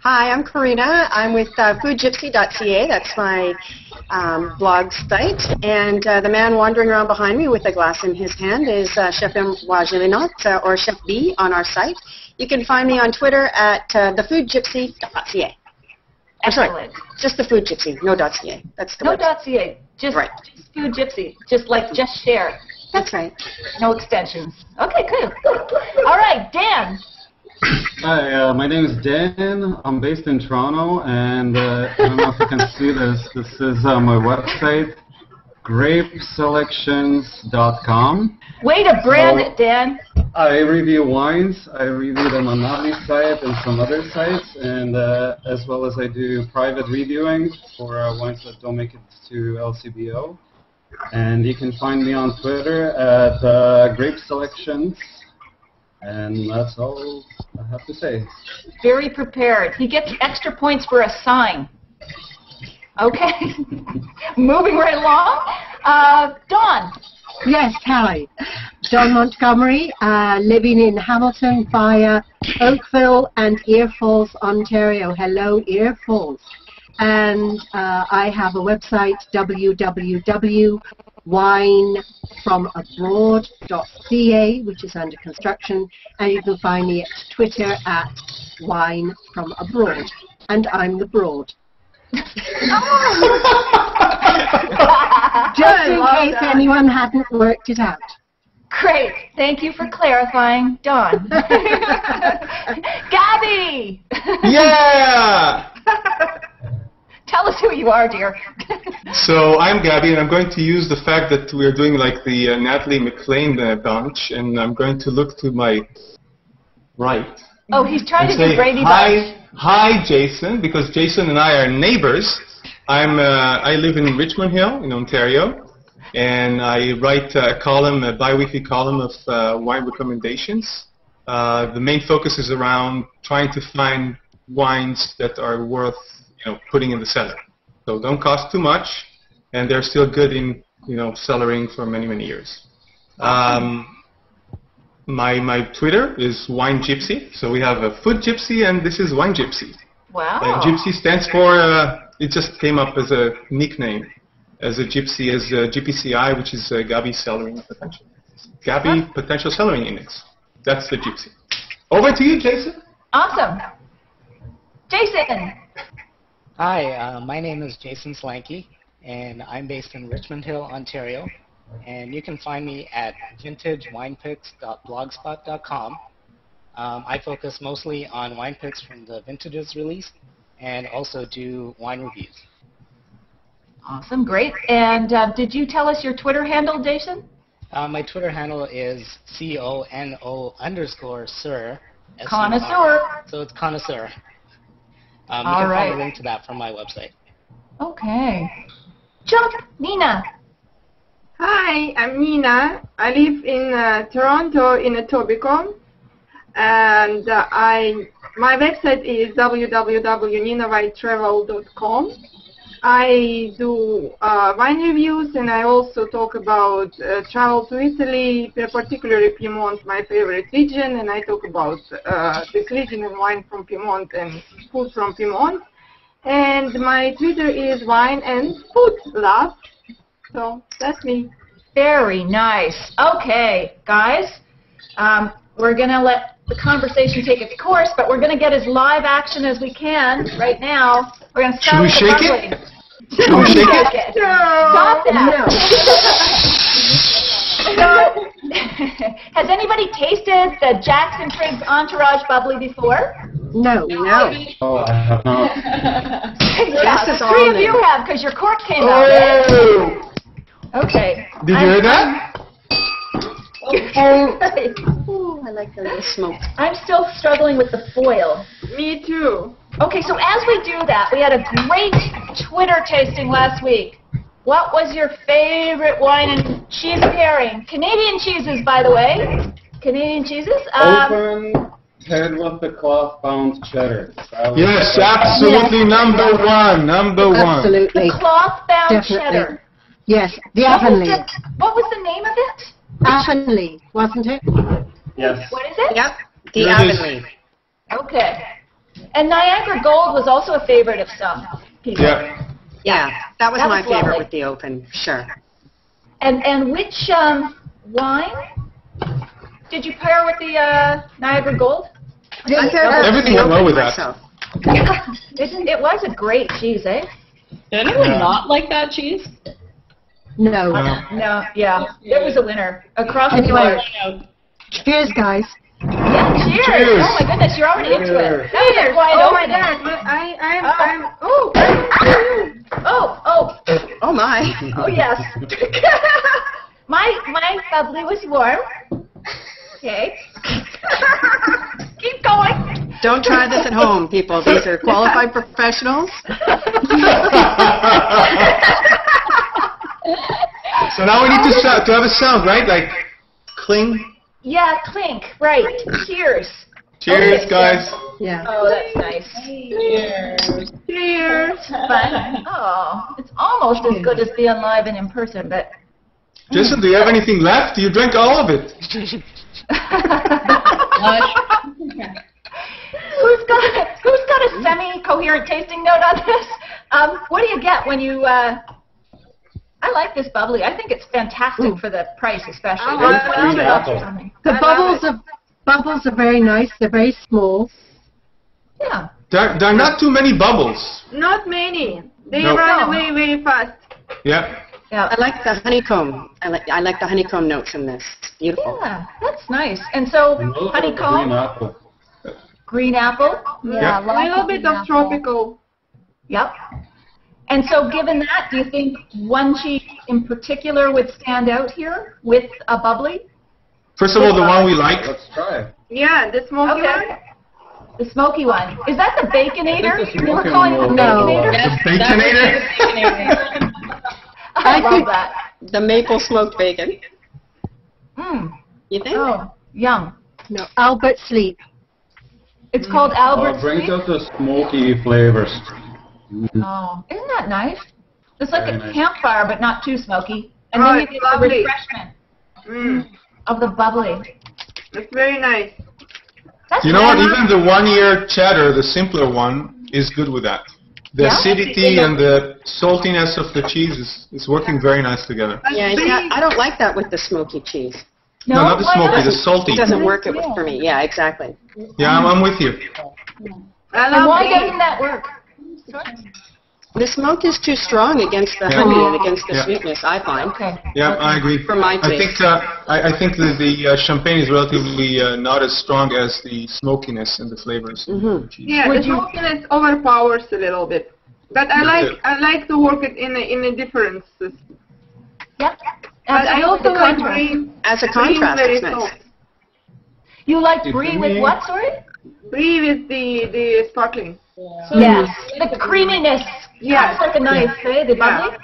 Hi, I'm Karina. I'm with foodgypsy.ca. That's my blog site. And the man wandering around behind me with a glass in his hand is Chef Wajilinaut, or Chef B on our site. You can find me on Twitter at thefoodgypsy.ca. Excellent. Just the Food Gypsy, no .ca. That's the no website. .ca. Just Food Gypsy. Just share. That's right. No extensions. Okay, cool. All right, Dan. Hi, my name is Dan. I'm based in Toronto, and I don't know if you can see this. This is my website, grapeselections.com. Way to brand it, Dan. I review wines. I review them on Navni's site and some other sites, and as well as I do private reviewing for wines that don't make it to LCBO. And you can find me on Twitter at grapeselections. And that's all I have to say. Very prepared. He gets extra points for a sign. Okay. Moving right along. Dawn. Yes, hi. Dawn Montgomery, living in Hamilton via Oakville and Ear Falls, Ontario. Hello, Ear Falls. And I have a website, www.winefromabroad.ca, which is under construction, and you can find me at Twitter at winefromabroad, and I'm the broad. Just in case anyone hadn't worked it out. Great. Thank you for clarifying, Dawn. Gabby! Yeah! Tell us who you are, dear. So I'm Gabby, and I'm going to use the fact that we're doing like the Natalie McLean bunch, and I'm going to look to my right. Oh, he's trying to do Brady Bunch. Hi, Jason, because Jason and I are neighbors. I live in Richmond Hill in Ontario, and I write a bi-weekly column of wine recommendations. The main focus is around trying to find wines that are worth putting in the cellar. So don't cost too much, and they're still good in cellaring for many, many years. My Twitter is Wine Gypsy. So we have a Food Gypsy, and this is Wine Gypsy. Wow. And Gypsy stands for, it just came up as a nickname, as a Gypsy, as a GPCI, which is Gabi Cellaring Potential. Gabi Potential Cellaring Index. That's the Gypsy. Over to you, Jason. Awesome. Jason. Hi, my name is Jason Slanky, and I'm based in Richmond Hill, Ontario. And you can find me at vintagewinepicks.blogspot.com. I focus mostly on wine picks from the vintages released, and also do wine reviews. Awesome, great. And did you tell us your Twitter handle, Jason? My Twitter handle is CONO_sir. Connoisseur. So it's connoisseur. You All can right. find a link to that from my website. Okay. Jump, Nina. Hi, I'm Nina. I live in Toronto in Etobicoke, and my website is www.ninawhitetravel.com. I do wine reviews, and I also talk about travel to Italy, particularly Piedmont, my favorite region, and I talk about this region and wine from Piedmont and food from Piedmont. And my Twitter is Wine and Food Lab. So that's me. Very nice. Okay, guys, we're going to let the conversation take its course, but we're going to get as live action as we can right now. We're going to start with the bubbly. Should we shake it? Stop that. No. Has anybody tasted the Jackson Triggs Entourage bubbly before? No. No. Oh, I have not. Yeah, the three of you have, because your cork came out. Okay. Did you hear that? Ooh, I like the little smoke. I'm still struggling with the foil. Me too. Okay, so as we do that, we had a great Twitter tasting last week. What was your favorite wine and cheese pairing? Canadian cheeses, by the way. Canadian cheeses. Open head with the cloth-bound cheddar. Yes, absolutely. Number one. Absolutely. The cloth-bound Definitely. cheddar. Yes, the Avonlea. What was the name of it? Avonlea, wasn't it? Yes. What is it? Yep, the Here it is. Avonlea. Okay. And Niagara Gold was also a favorite of some people. Yeah. Yeah, that was That my was favorite lovely. with the open, sure. And which wine did you pair with the Niagara Gold? I paired Everything the went well open with that. myself. It was a great cheese, eh? Did anyone not like that cheese? No. No, yeah, it was a winner across the Anyway. board. Cheers, guys. Yeah, cheers. Cheers. Oh my goodness, you're already into it. That was a wide Oh my opening. God! Oh, Oh my. oh yes. my bubbly was warm. Okay. Keep going. Don't try this at home, people. These are qualified professionals. So now we need to have a sound, right? Like cling. Yeah, clink. Right. Cheers. Cheers, Okay, guys. Yeah. Oh, that's nice. Cheers. Cheers! Fun. Oh, it's almost as good as being live and in person, but. Jason, do you have anything left? You drank all of it. Who's got a semi-coherent tasting note on this? What do you get when you? I like this bubbly. I think it's fantastic for the price, especially. Oh, What I else love about it. or something? The I bubbles are very nice. They're very small. Yeah. There are not too many bubbles. Not many. They No. run No. away very fast. Yeah. Yeah. I like the honeycomb. I like the honeycomb notes in this. It's beautiful. Yeah, that's nice. And so And those are honeycomb, green apple. green apple. Yeah. A little bit of tropical. Yep. And so given that, do you think one cheese in particular would stand out here with a bubbly? First of all, the one we like. Let's try it. Yeah, the smoky one. Okay. The smoky one. Is that the Baconator? I think the You were smoky calling it the one No. Baconator? Yes, Baconator? I love that. The maple smoked bacon. Mm. You think? Oh, yum. No, Albert Sleep. It's called Albert It brings Street. out the smoky flavors. Oh, isn't that nice? It's like Very a nice. campfire, but not too smoky. And Oh, then you it's get the lovely. refreshment Mm. of the bubbly. It's very nice. That's You know what? nice. Even the 1-year cheddar, the simpler one, is good with that. The Yeah? acidity and the saltiness of the cheese is working very nice together. Yeah, see, I don't like that with the smoky cheese. No, not the why smoky, not? the salty. It doesn't work for me. Yeah, exactly. Yeah, I'm with you. I And love why it. doesn't that work? The smoke is too strong against the Yeah. honey and against the Yeah. sweetness, I find. Okay. Yeah, I agree. For my I think taste. I think that the champagne is relatively not as strong as the smokiness and the flavors. of the cheese. Yeah, Would the you- smokiness overpowers a little bit. But I like to work it in a differences. Yeah. But I also like contrast. brie. As a Brie is contrast, very it's nice. soft. You like The brie with creamy- what, sorry? Brie with the sparkling. Yes. The creaminess. Yes. It's like a knife, eh? The bubbly?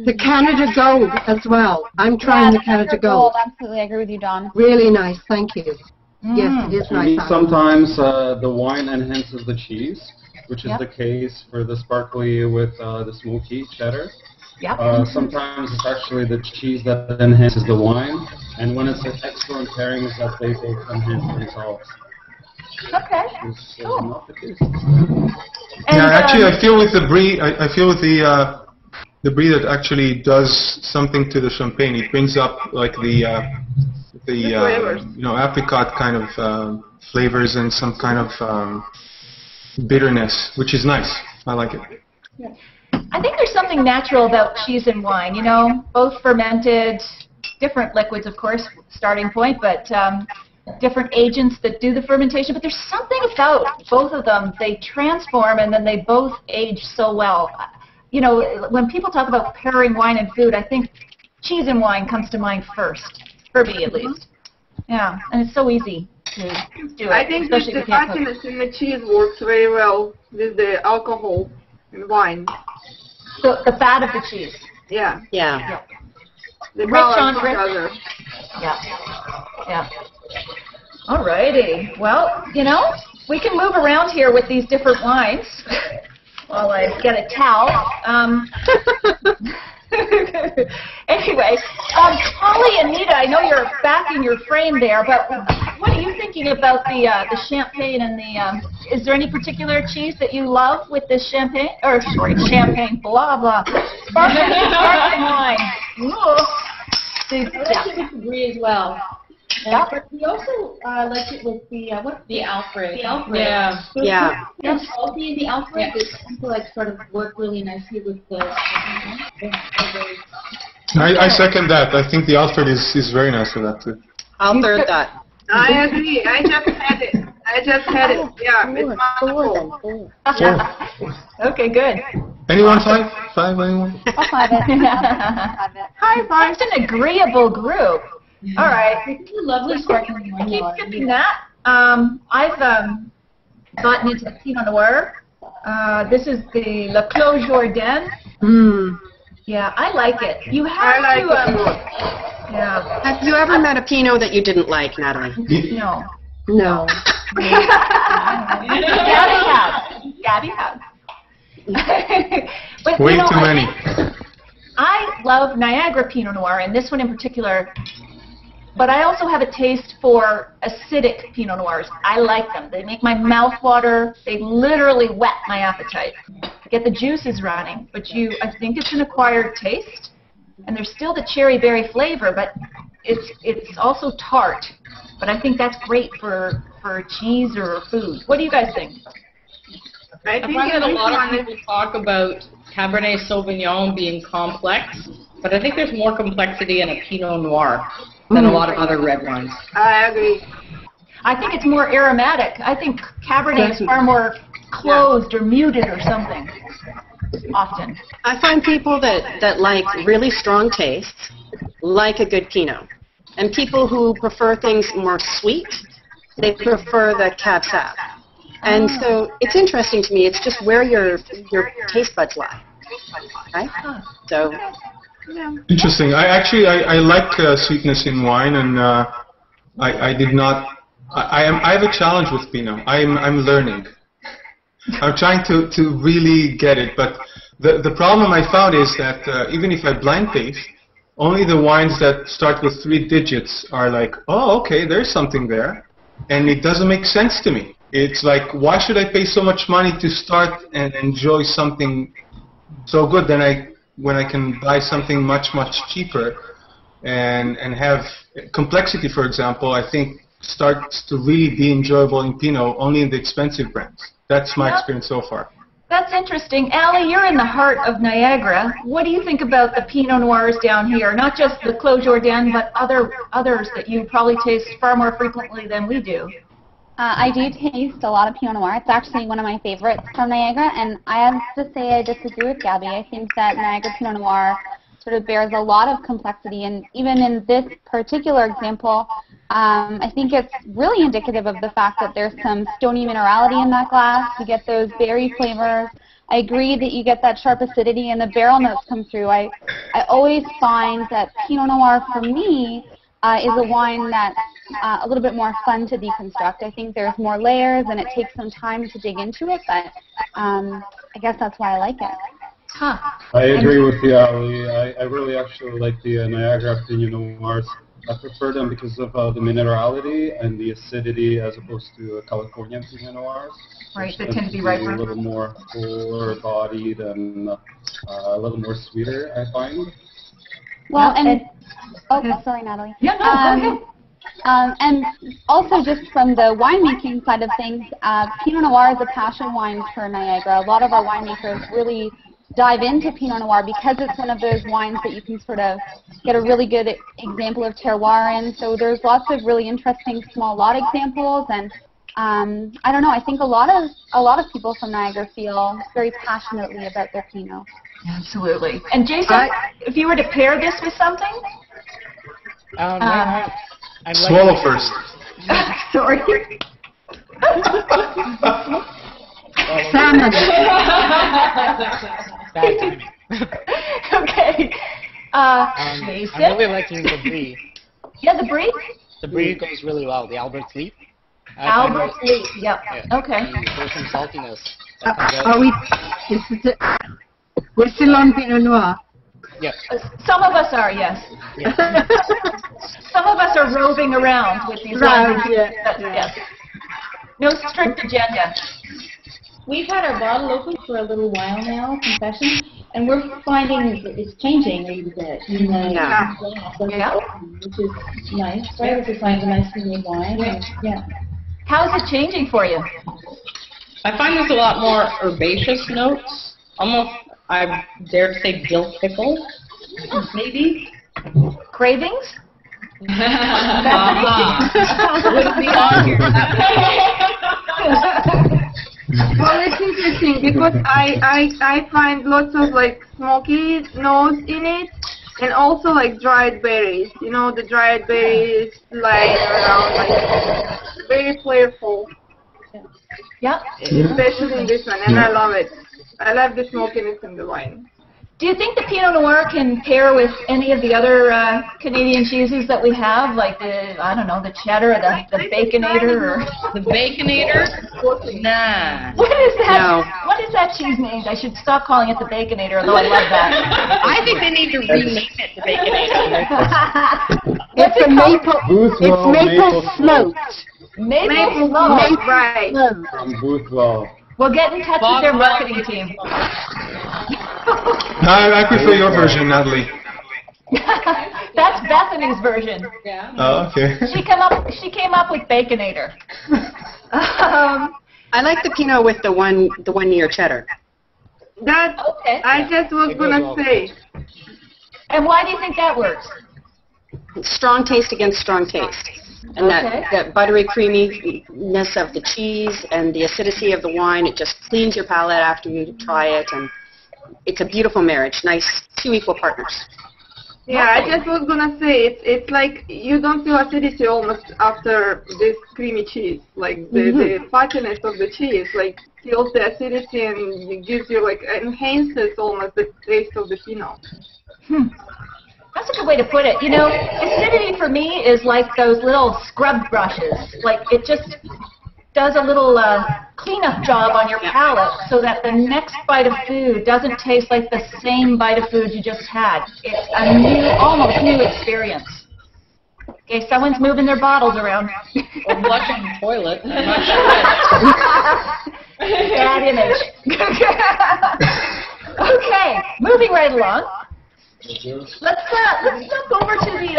The Canada Gold as well. I'm trying the Canada Gold. Absolutely, I agree with you, Dawn. Really nice. Thank you. Yes, it is For me, nice. sometimes the wine enhances the cheese, which is Yep. the case for the sparkly with the smoky cheddar. Yep. Sometimes it's actually the cheese that enhances the wine, and when it's an excellent pairing, is that they both enhance themselves. Okay. It's Cool. not the case. And, Yeah, actually, I feel with the brie, I feel with the brie that actually does something to the champagne. It brings up like the flavors. apricot kind of flavors and some kind of bitterness, which is nice. I like it. I think there's something natural about cheese and wine, you know, both fermented, different liquids, of course, starting point, but different agents that do the fermentation. But there's something about both of them. They transform and then they both age so well. You know, when people talk about pairing wine and food, I think cheese and wine comes to mind first, for me at least. Yeah, and it's so easy to do it, I think that especially the if you can't cook. fattiness in the cheese works very well with the alcohol and wine. So the fat of the cheese. Yeah, Yeah. they Rich balance on each rich. other. Yeah. Yeah. All righty. Well, you know, we can move around here with these different wines while I get a towel. Anyway, Holly and Nita, I know you're back in your frame there, but what are you thinking about the champagne and the? Is there any particular cheese that you love with this champagne? Or sorry, champagne, blah blah. Sparkling wine. Ooh. I like to agree as well. Yeah. But we also like it with the what's the Alfred. The Alfred. Yeah. So Yeah. And salty in the Alfred is to like sort of work really nicely with the. I second that. I think the Alfred is very nice for that too. I'll third that. I agree. I just had it. Yeah, it's wonderful. Okay, good. Anyone five? Five? Anyone? I'll five it. High five. It's an agreeable group. All right. It's a lovely sparkling wine. Keep skipping that. I've gotten into the Pinot Noir. This is the Le Clos Jourdain. Yeah, I like it. You have I like to. it too. Yeah. Have you ever met a Pinot that you didn't like, Natalie? No. No. Gabby has. But, Way you know, too many. I love Niagara Pinot Noir, and this one in particular. But I also have a taste for acidic Pinot Noirs. I like them. They make my mouth water. They literally whet my appetite. Get the juices running. But I think it's an acquired taste. And there's still the cherry berry flavor, but it's also tart. But I think that's great for cheese or food. What do you guys think? I find that a lot of people talk about Cabernet Sauvignon being complex, but I think there's more complexity in a Pinot Noir than a lot of other red wines. I agree. I think it's more aromatic. I think Cabernet is far more closed or muted or something, often. I find people that like really strong tastes like a good Pinot. And people who prefer things more sweet, they prefer the Cab Sav. And so it's interesting to me. It's just where your taste buds lie, right? So. Interesting. I like sweetness in wine, and I did not. I have a challenge with Pinot. I'm learning. I'm trying to really get it, but the problem I found is that even if I blind taste, only the wines that start with 3 digits are like, oh, okay, there's something there, and it doesn't make sense to me. It's like, why should I pay so much money to start and enjoy something so good when I can buy something much, much cheaper and have complexity, for example, I think starts to really be enjoyable in Pinot only in the expensive brands. That's my experience so far. That's interesting. Allie, you're in the heart of Niagara. What do you think about the Pinot Noirs down here? Not just the Clos Jourdain, but others that you probably taste far more frequently than we do. I do taste a lot of Pinot Noir. It's actually one of my favorites from Niagara, and I have to say I disagree with Gabby. I think that Niagara Pinot Noir sort of bears a lot of complexity, and even in this particular example, I think it's really indicative of the fact that there's some stony minerality in that glass. You get those berry flavors. I agree that you get that sharp acidity, and the barrel notes come through. I always find that Pinot Noir, for me, is a wine that's a little bit more fun to deconstruct. I think there's more layers, and it takes some time to dig into it, but I guess that's why I like it. Huh. I agree with you, Ali. I really actually like the Niagara Pinot Noirs. I prefer them because of the minerality and the acidity as opposed to California Pinot Noirs. Right, that tend to be riper. A little more fuller-bodied and a little more sweeter, I find. Well, and sorry, Natalie. Yeah, no, go ahead. And also just from the winemaking side of things, Pinot Noir is a passion wine for Niagara. A lot of our winemakers really dive into Pinot Noir because it's one of those wines that you can sort of get a really good example of terroir in. So there's lots of really interesting small lot examples, and I don't know. I think a lot of people from Niagara feel very passionately about their Pinot. Absolutely. And Jason, if you were to pair this with something? Swallow first. Sorry. Salmon. Bad timing. Okay. Jason? I'm really liking the Brie. Yeah, the Brie? The Brie goes really well. The Albert's Leap. Albert's Leap, yep. Okay. And there's some saltiness. Are we? We're still on Pinot Noir. Yes. Some of us are, yes. Some of us are roving around with these wines. Yes. No strict agenda. We've had our bottle open for a little while now, confession, and we're finding it's changing a little bit in the glass, which is nice, right? It's a nice smooth wine. Yeah. How is it changing for you? I find there's a lot more herbaceous notes. Almost, I dare to say, dill pickle, maybe. Cravings? Wouldn't be on here. Well, it's interesting because I find lots of like smoky notes in it, and also like dried berries. You know, the dried berries lying around, like very flavorful. Yeah. Especially in this one, and I love it. I love the smokiness in the wine. Do you think the Pinot Noir can pair with any of the other Canadian cheeses that we have, like the, I don't know, the cheddar or the Baconator? Or the Baconator? Nah. What is that? No. What is that cheese named? I should stop calling it the Baconator, although I love that. I think they need to rename it the Baconator. It's a maple smoked. Maple smoked, right. From Boothwell. We'll get in touch with their marketing team. No, I prefer your version, Natalie. That's Bethany's version. Yeah. Oh, okay. She came up with Baconator. I like the Pinot with the 1 year cheddar. That Okay. I just was gonna say. And why do you think that works? Strong taste against strong taste. And Okay. that buttery creaminess of the cheese and the acidity of the wine, it just cleans your palate after you try it, and it's a beautiful marriage. Nice, 2 equal partners. Yeah, I just was gonna say it's like you don't feel acidity almost after this creamy cheese. Like the fattiness of the cheese like kills the acidity and it gives you like enhances almost the taste of the Pinot. That's a good way to put it. You know, acidity for me is like those little scrub brushes. Like it just does a little cleanup job on your palate so that the next bite of food doesn't taste like the same bite of food you just had. It's a new, almost new experience. Okay, someone's moving their bottles around. Or flushing the toilet. I'm not sure. Bad image. Okay, moving right along. Let's jump over to the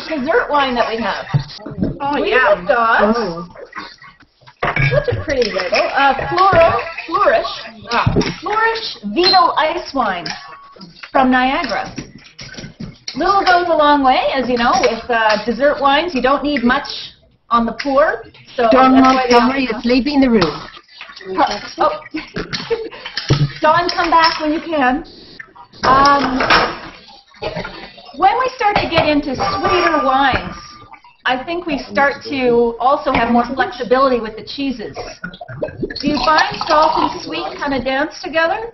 dessert wine that we have. Oh We yeah. have got such a pretty label. Flourish Vino Ice Wine from Niagara. Little goes a long way, as you know, with dessert wines. You don't need much on the pour. So Don Montgomery is leaving the room. Oh. Don, come back when you can. When we start to get into sweeter wines, I think we start to also have more flexibility with the cheeses. Do you find salt and sweet kind of dance together?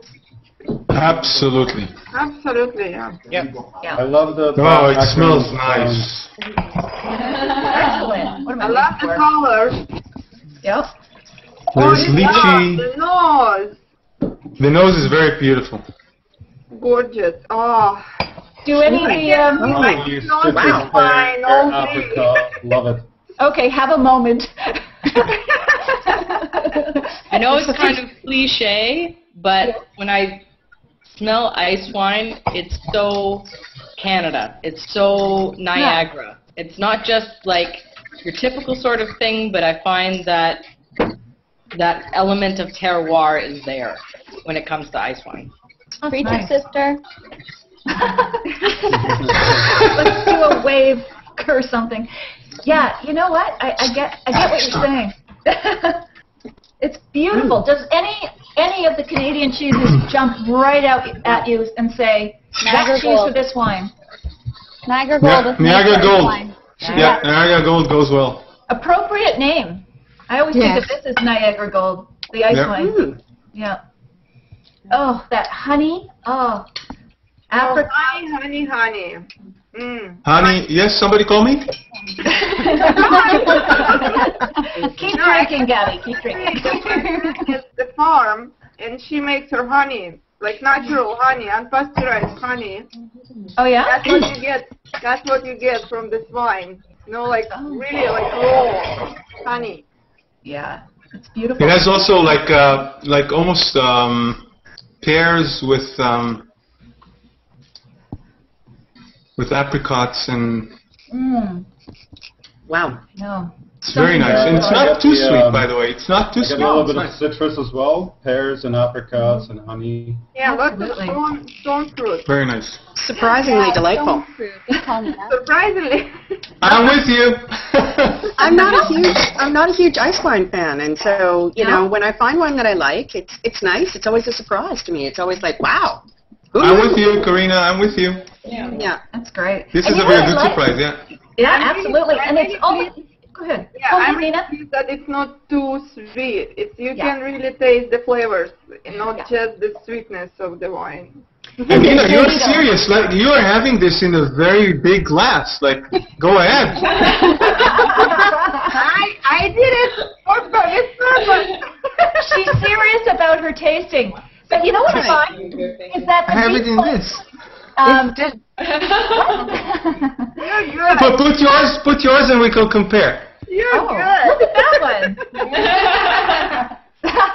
Absolutely. Absolutely, yeah. Yeah. I love the... Oh, it smells nice. Excellent. What am I love the color. Yep. There's lychee. The nose. The nose is very beautiful. Gorgeous. Oh. Do any of the... Oh, you citrus pear, apricot. Love it. Okay, have a moment. I know it's kind of cliche, but when I smell ice wine, it's so Canada. It's so Niagara. It's not just like your typical sort of thing, but I find that that element of terroir is there when it comes to ice wine. Preach it, sister. Let's do a wave or something. Yeah, you know what? I get what you're saying. It's beautiful. Does any of the Canadian cheeses jump right out at you and say, that cheese for this wine? Niagara Gold. Niagara Gold. Wine. Yeah, Niagara Gold goes well. Appropriate name. I always think of this as Niagara Gold, the ice wine. Yeah. Oh, that honey. Oh. Apricot. Honey. Honey, yes, somebody call me? Keep drinking, Gabby. Keep drinking. It's the farm, and she makes her honey like natural honey, unpasteurized honey. Oh yeah. That's what you get. That's what you get from this wine. You know, like really like raw honey. Yeah, it's beautiful. It has also like almost pears with apricots and. Wow. No. It's very nice, and it's not too sweet, by the way. It's not too sweet. A little bit of citrus as well, pears and apricots and honey. Yeah, lots of stone fruit. Very nice. Surprisingly delightful. Surprisingly. I'm with you. I'm not a huge ice wine fan, and so you know when I find one that I like, it's nice. It's always a surprise to me. It's always like, wow. I'm with you, Karina. I'm with you. Yeah, that's great. This is a very good surprise, yeah. Yeah, absolutely. And it's all. Go ahead. Yeah, I'm pleased that it's not too sweet. You can really taste the flavors, and not just the sweetness of the wine. And you're serious. Like you're having this in a very big glass. Like, go ahead. I did it for purpose. She's serious about her tasting. But you know what I find is that I have it in this. You're good. But put yours, and we can compare. You're good. Look at that one.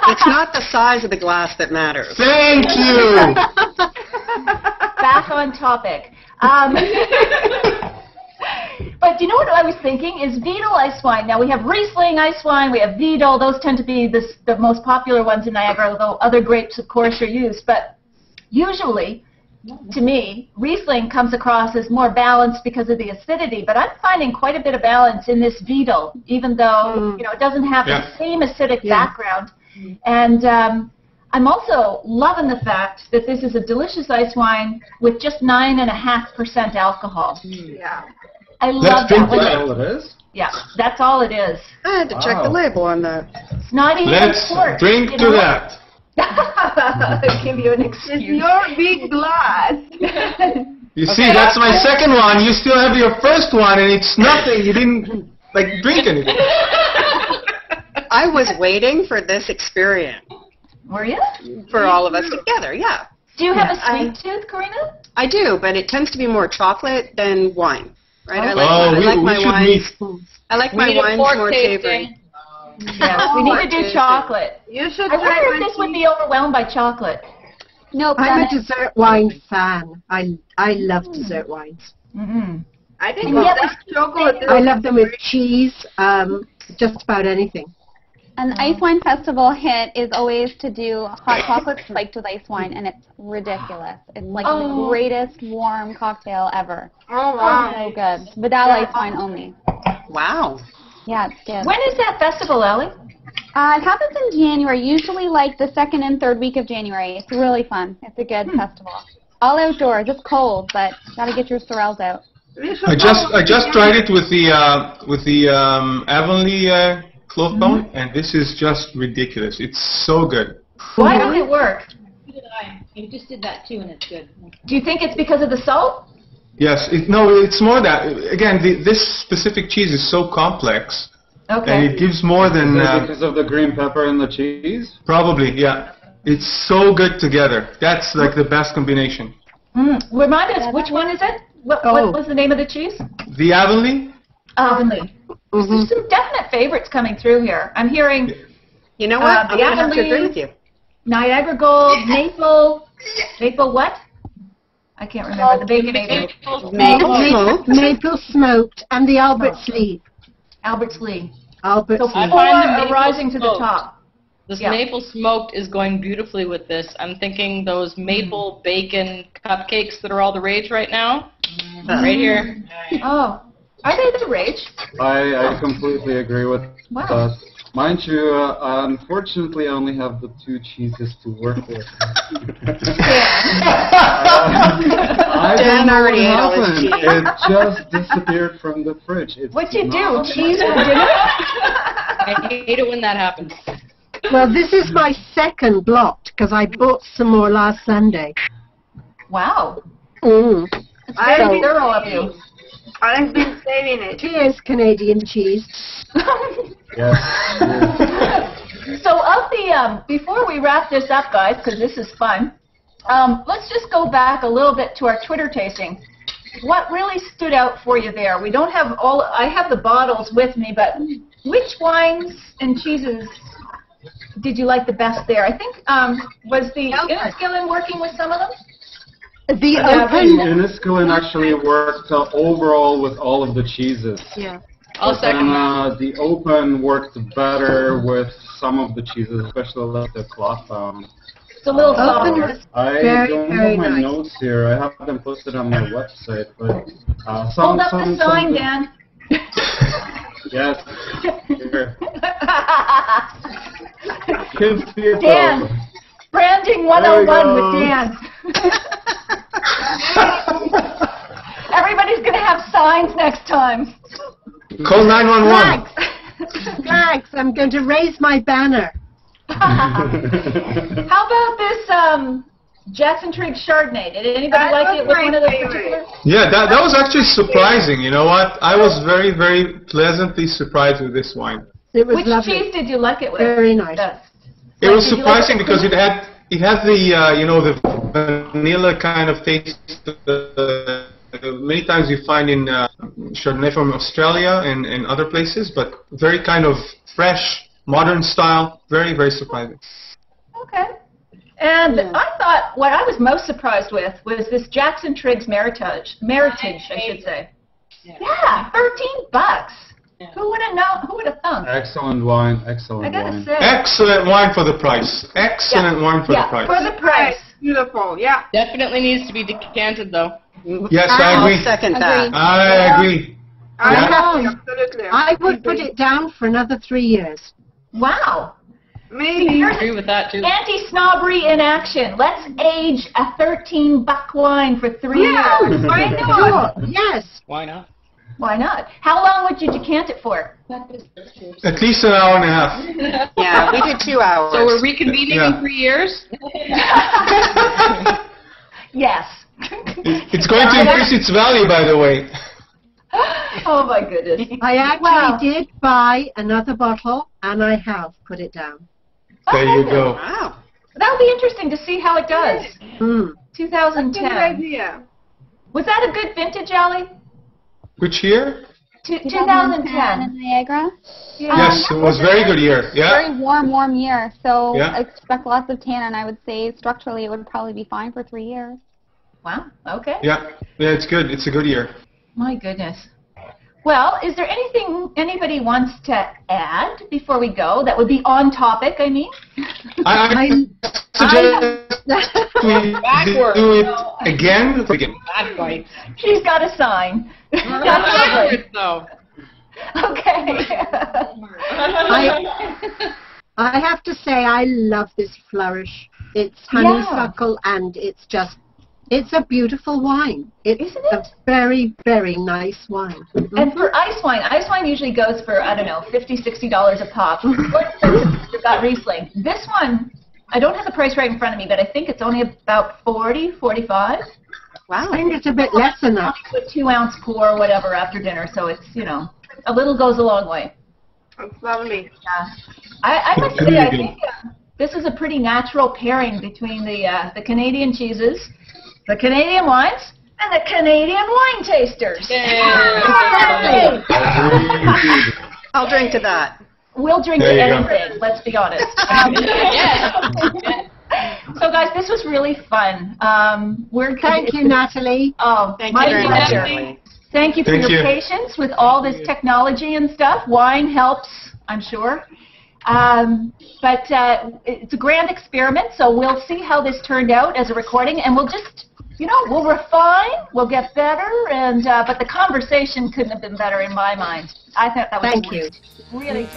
It's not the size of the glass that matters. Thank you. Back on topic. But do you know what I was thinking? Is Wiedel ice wine. Now we have Riesling ice wine, we have Wiedel. Those tend to be the most popular ones in Niagara, although other grapes, of course, are used. But usually, to me, Riesling comes across as more balanced because of the acidity. But I'm finding quite a bit of balance in this Wiedel, even though it doesn't have the same acidic background. And I'm also loving the fact that this is a delicious ice wine with just 9.5% alcohol. Yeah. I love that. That's all it is? Yeah, that's all it is. I had to check the label on that. It's not even Let's port, drink to that. I'll give you an excuse. It's your big glass. You see, that's my second one. You still have your first one, and it's nothing. You didn't drink anything. I was waiting for this experience. Were you? For all of us together, yeah. Do you have a sweet tooth, Karina? I do, but it tends to be more chocolate than wine. Right? I like my wines more savory. Yes, we need to do chocolate. You should. I wonder if this would be overwhelmed by chocolate. Nope. I'm a dessert wine fan. I love dessert wines. I think chocolate. I love them with cheese. Just about anything. An ice wine festival hit is always to do hot chocolate spiked with ice wine, and it's ridiculous. It's like the greatest warm cocktail ever. Oh wow! So good. Vidal ice wine only. Wow. Yeah, it's good. When is that festival, Ellie? It happens in January, usually like the second and third week of January. It's really fun. It's a good festival. All outdoors. It's cold, but gotta get your sorrels out. I just tried it with the Avonlea clove bone, and this is just ridiculous. It's so good. Why does it work? I just did that too, and it's good. Do you think it's because of the salt? Yes. It's more that again. This specific cheese is so complex, and it gives more than because of the green pepper and the cheese. Probably, yeah. It's so good together. That's like the best combination. Remind us, which one is it? What was the name of the cheese? The Avonlea. Avonlea. There's some definite favorites coming through here. I'm hearing. You know what? I'm going to have to agree with you. Niagara Gold, Maple what? I can't remember. The bacon Maple smoked, and the Albert's Lee. Albert's Lee. Albert's Lee. I find the rising to the top. This maple smoked is going beautifully with this. I'm thinking those maple bacon cupcakes that are all the rage right now. Right here. Oh. Are they the rage? I completely agree with that. Mind you, unfortunately, I only have the 2 cheeses to work with. I don't know what happened. It just disappeared from the fridge. What'd you do? Cheese for dinner? I hate it when that happens. Well, this is my second lot because I bought some more last Sunday. Wow. It's very thorough of you. I've been saving it. Cheers, Canadian cheese. Yes. So of the, before we wrap this up, guys, because this is fun, Let's just go back a little bit to our Twitter tasting. What really stood out for you there? We don't have all. I have the bottles with me, but which wines and cheeses did you like the best there? I think was the Inniskillin working with some of them? The open. Inniskillin actually worked overall with all of the cheeses. Yeah. I'll second that. The open worked better with some of the cheeses, especially like the cloth bound. It's a little softer. I don't have my notes here. I have them posted on my website, but hold up the sign, Dan. Yes. Here. Kids see it. Dan. Branding 101 with Dan. Everybody's going to have signs next time. Call 911. Flags. I'm going to raise my banner. How about this Jackson Trigg Chardonnay? Did anybody like it with one of the particular? Yeah, that was actually surprising. You know what? I was very, very pleasantly surprised with this wine. It was Which lovely. cheese did you like it with? Very nice. It was surprising because it had the you know, the vanilla kind of taste. Many times you find in Chardonnay from Australia and other places, but very kind of fresh, modern style. Very, very surprising. Okay. And I thought what I was most surprised with was this Jackson Triggs Meritage, I should say. Yeah, $13. Yeah. Who would have known? Who would have thought? Excellent wine. Excellent wine. Say. Excellent wine for the price. Excellent wine for the price. For the price. Beautiful. Yeah. Definitely needs to be decanted, though. Yes, I agree. I'll second that. I agree. Absolutely. I would put it down for another 3 years. Wow. Maybe. I agree with that, too. Anti-snobbery in action. Let's age a $13 wine for 3 years. Why not? Sure. Yes. Why not? Why not? How long would you decant it for? At least an hour and a half. Yeah, we did 2 hours. So we're reconvening in 3 years? Yes. It's going to increase its value, by the way. Oh my goodness. I actually did buy another bottle, and I have put it down. There you go. Wow. That'll be interesting to see how it does. 2010. Good idea. Was that a good vintage, Allie? Which year? 2010 in Niagara. Yes, it was a very good year. Yeah. Very warm year. So I expect lots of tannin. I would say structurally it would probably be fine for 3 years. Wow. Okay. Yeah, it's good. It's a good year. My goodness. Well, is there anything anybody wants to add before we go that would be on topic, I mean? I suggest we do it again. She's got a sign. Backwards, though. Okay. I have to say I love this flourish. It's honeysuckle and it's a beautiful wine. It's a very, very nice wine. And for ice wine usually goes for, I don't know, $50, $60 a pop. You've got Riesling. This one, I don't have the price right in front of me, but I think it's only about $40, $45. Wow. I think it's a bit less than that. With 2-ounce pour or whatever after dinner, so it's, you know, a little goes a long way. That's lovely. Yeah. I must say, I think this is a pretty natural pairing between the Canadian cheeses, the Canadian wines, and the Canadian wine tasters. I'll drink to that. We'll drink to anything, let's be honest. So, guys, this was really fun. Thank you, Natalie. Oh, thank my you very pleasure. much. Thank you for your patience with all this technology and stuff. Wine helps, I'm sure. But it's a grand experiment, so we'll see how this turned out as a recording, and we'll just, you know, we'll refine, we'll get better, and but the conversation couldn't have been better in my mind. I thought that was Thank you. Really.